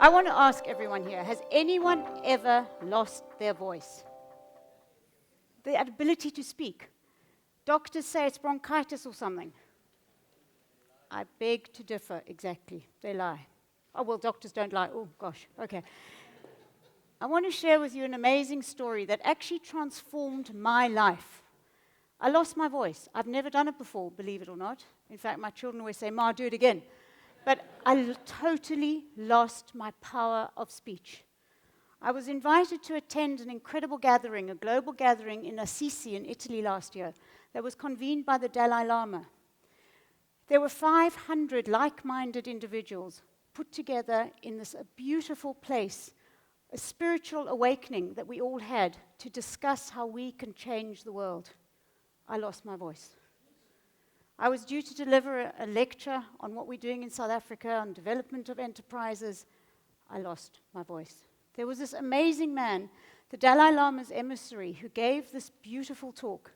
I want to ask everyone here, has anyone ever lost their voice? The ability to speak. Doctors say it's bronchitis or something. I beg to differ, exactly. They lie. Oh, well, doctors don't lie. Oh, gosh, okay. I want to share with you an amazing story that actually transformed my life. I lost my voice. I've never done it before, believe it or not. In fact, my children always say, "Ma, do it again." But I totally lost my power of speech. I was invited to attend an incredible gathering, a global gathering in Assisi in Italy last year that was convened by the Dalai Lama. There were 500 like-minded individuals put together in this beautiful place, a spiritual awakening that we all had to discuss how we can change the world. I lost my voice. I was due to deliver a lecture on what we're doing in South Africa, on development of enterprises. I lost my voice. There was this amazing man, the Dalai Lama's emissary, who gave this beautiful talk.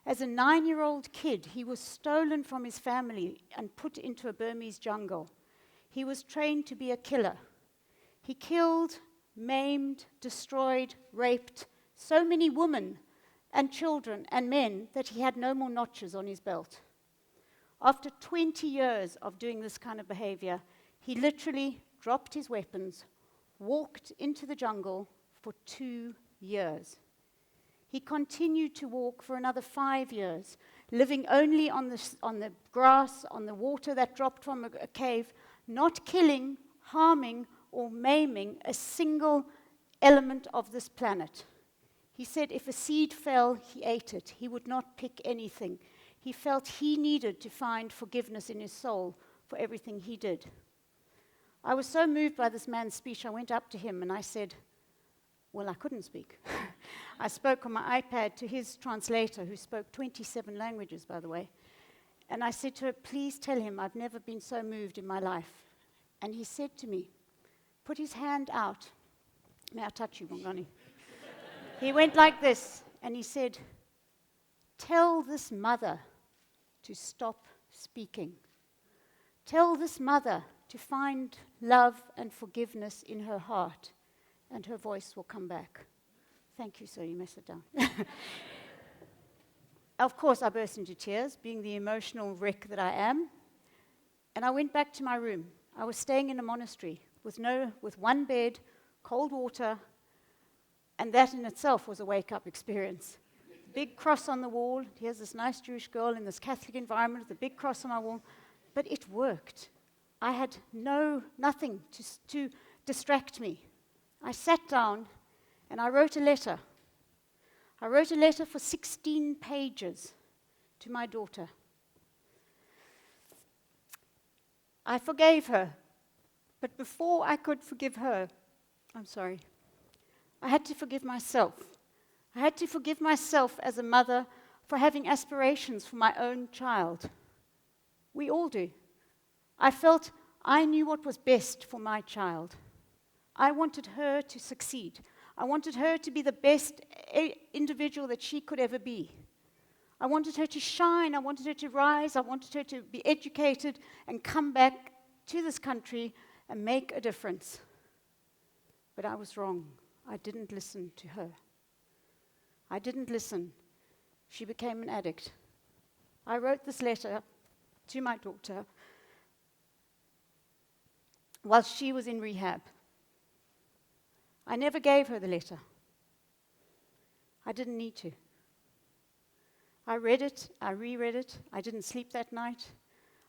As a 9-year-old kid, he was stolen from his family and put into a Burmese jungle. He was trained to be a killer. He killed, maimed, destroyed, raped so many women and children and men that he had no more notches on his belt. After 20 years of doing this kind of behavior, he literally dropped his weapons, walked into the jungle for 2 years. He continued to walk for another 5 years, living only on the grass, on the water that dropped from a cave, not killing, harming, or maiming a single element of this planet. He said if a seed fell, he ate it. He would not pick anything. He felt he needed to find forgiveness in his soul for everything he did. I was so moved by this man's speech, I went up to him and I said, well, I couldn't speak. I spoke on my iPad to his translator, who spoke 27 languages, by the way. And I said to her, please tell him I've never been so moved in my life. And he said to me, put his hand out. May I touch you, Bongani? He went like this, and he said, tell this mother to stop speaking. Tell this mother to find love and forgiveness in her heart, and her voice will come back. Thank you, sir. You may sit down. Of course, I burst into tears, being the emotional wreck that I am. And I went back to my room. I was staying in a monastery with one bed, cold water, and that in itself was a wake-up experience. Big cross on the wall. Here's this nice Jewish girl in this Catholic environment with a big cross on my wall. But it worked. I had nothing to distract me. I sat down and I wrote a letter. I wrote a letter for 16 pages to my daughter. I forgave her, but before I could forgive her, I had to forgive myself. I had to forgive myself as a mother for having aspirations for my own child. We all do. I felt I knew what was best for my child. I wanted her to succeed. I wanted her to be the best individual that she could ever be. I wanted her to shine. I wanted her to rise. I wanted her to be educated and come back to this country and make a difference. But I was wrong. I didn't listen to her. I didn't listen. She became an addict. I wrote this letter to my daughter while she was in rehab. I never gave her the letter. I didn't need to. I read it, I reread it, I didn't sleep that night.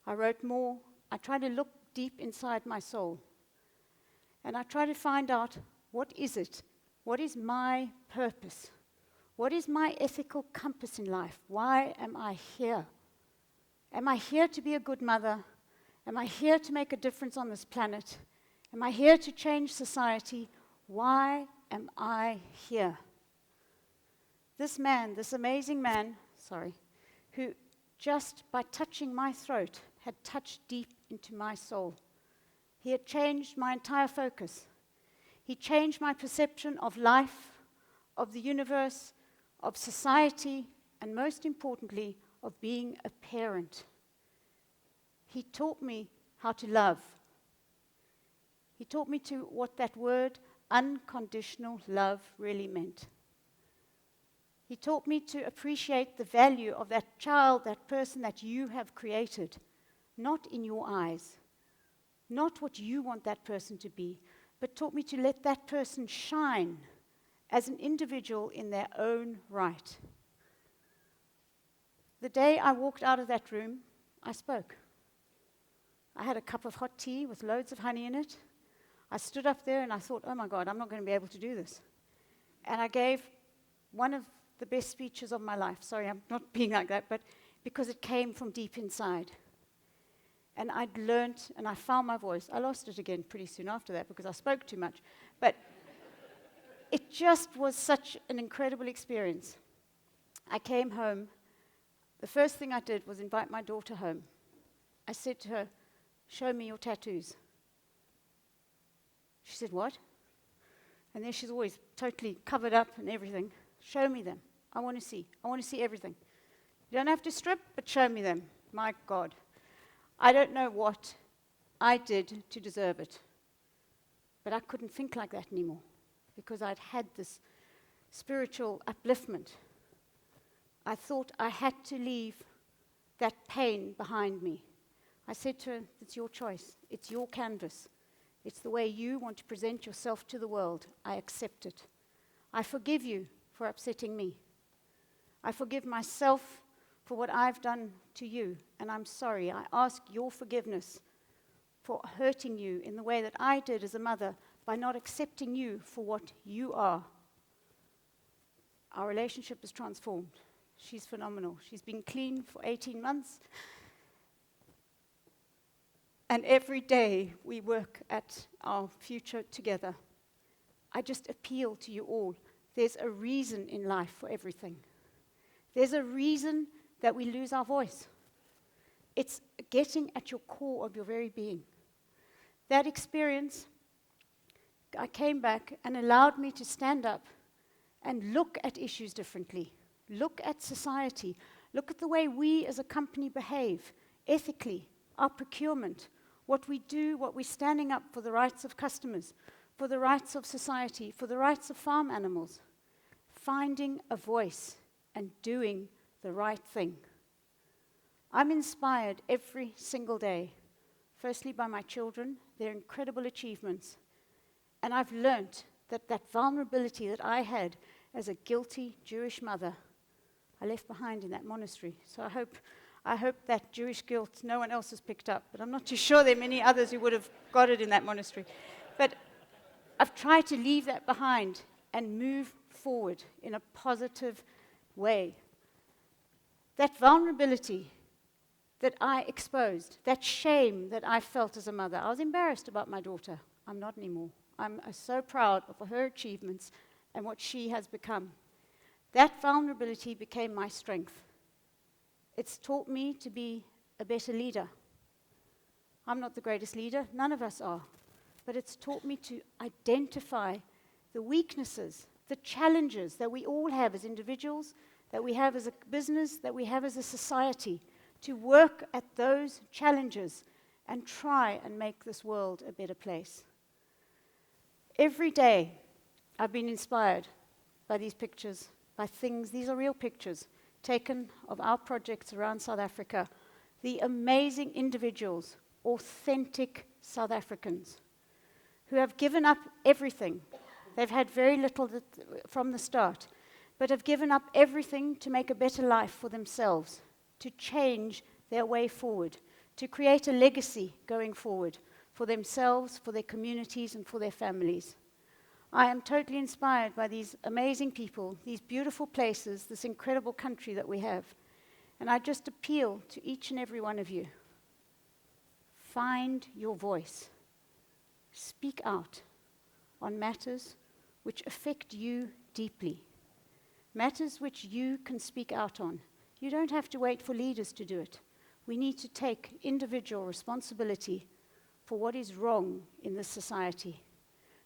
I wrote more. I tried to look deep inside my soul. And I tried to find out, what is it? What is my purpose? What is my ethical compass in life? Why am I here? Am I here to be a good mother? Am I here to make a difference on this planet? Am I here to change society? Why am I here? This man, this amazing man, who just by touching my throat had touched deep into my soul. He had changed my entire focus. He changed my perception of life, of the universe, of society, and most importantly, of being a parent. He taught me how to love. He taught me to what that word, unconditional love, really meant. He taught me to appreciate the value of that child, that person that you have created, not in your eyes, not what you want that person to be, but taught me to let that person shine as an individual in their own right. The day I walked out of that room, I spoke. I had a cup of hot tea with loads of honey in it. I stood up there and I thought, oh my God, I'm not going to be able to do this. And I gave one of the best speeches of my life. Sorry, I'm not being like that, but because it came from deep inside. And I'd learnt, and I found my voice. I lost it again pretty soon after that because I spoke too much. But it just was such an incredible experience. I came home. The first thing I did was invite my daughter home. I said to her, show me your tattoos. She said, what? And there she's always totally covered up and everything. Show me them. I want to see. I want to see everything. You don't have to strip, but show me them. My God. I don't know what I did to deserve it. But I couldn't think like that anymore because I'd had this spiritual upliftment. I thought I had to leave that pain behind me. I said to her, it's your choice. It's your canvas. It's the way you want to present yourself to the world. I accept it. I forgive you for upsetting me. I forgive myself for what I've done to you, and I'm sorry. I ask your forgiveness for hurting you in the way that I did as a mother by not accepting you for what you are. Our relationship is transformed. She's phenomenal. She's been clean for 18 months. And every day we work at our future together. I just appeal to you all. There's a reason in life for everything. There's a reason that we lose our voice. It's getting at your core of your very being. That experience, I came back and allowed me to stand up and look at issues differently. Look at society. Look at the way we as a company behave ethically, our procurement, what we do, what we're standing up for the rights of customers, for the rights of society, for the rights of farm animals. Finding a voice and doing the right thing. I'm inspired every single day, firstly by my children, their incredible achievements. And I've learnt that that vulnerability that I had as a guilty Jewish mother, I left behind in that monastery. So I hope that Jewish guilt no one else has picked up. But I'm not too sure there are many others who would have got it in that monastery. But I've tried to leave that behind and move forward in a positive way. That vulnerability that I exposed, that shame that I felt as a mother, I was embarrassed about my daughter. I'm not anymore. I'm so proud of her achievements and what she has become. That vulnerability became my strength. It's taught me to be a better leader. I'm not the greatest leader, none of us are. But it's taught me to identify the weaknesses, the challenges that we all have as individuals, that we have as a business, that we have as a society, to work at those challenges and try and make this world a better place. Every day, I've been inspired by these pictures, by things. These are real pictures taken of our projects around South Africa. The amazing individuals, authentic South Africans, who have given up everything. They've had very little from the start, but have given up everything to make a better life for themselves, to change their way forward, to create a legacy going forward for themselves, for their communities, and for their families. I am totally inspired by these amazing people, these beautiful places, this incredible country that we have. And I just appeal to each and every one of you. Find your voice. Speak out on matters which affect you deeply. Matters which you can speak out on. You don't have to wait for leaders to do it. We need to take individual responsibility for what is wrong in this society.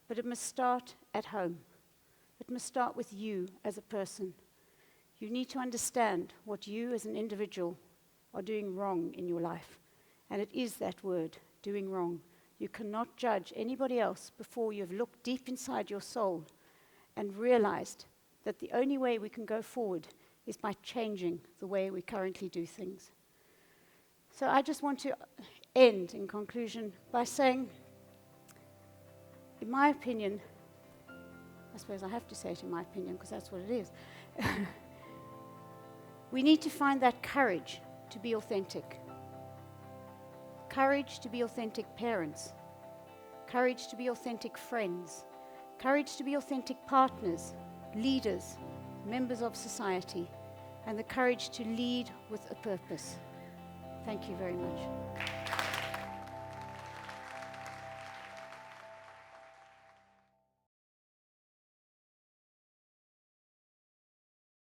But it must start at home. It must start with you as a person. You need to understand what you as an individual are doing wrong in your life. And it is that word, doing wrong. You cannot judge anybody else before you've looked deep inside your soul and realized that the only way we can go forward is by changing the way we currently do things. So I just want to end, in conclusion, by saying, in my opinion, I suppose I have to say it in my opinion because that's what it is, we need to find that courage to be authentic. Courage to be authentic parents. Courage to be authentic friends. Courage to be authentic partners, leaders, members of society, and the courage to lead with a purpose. Thank you very much.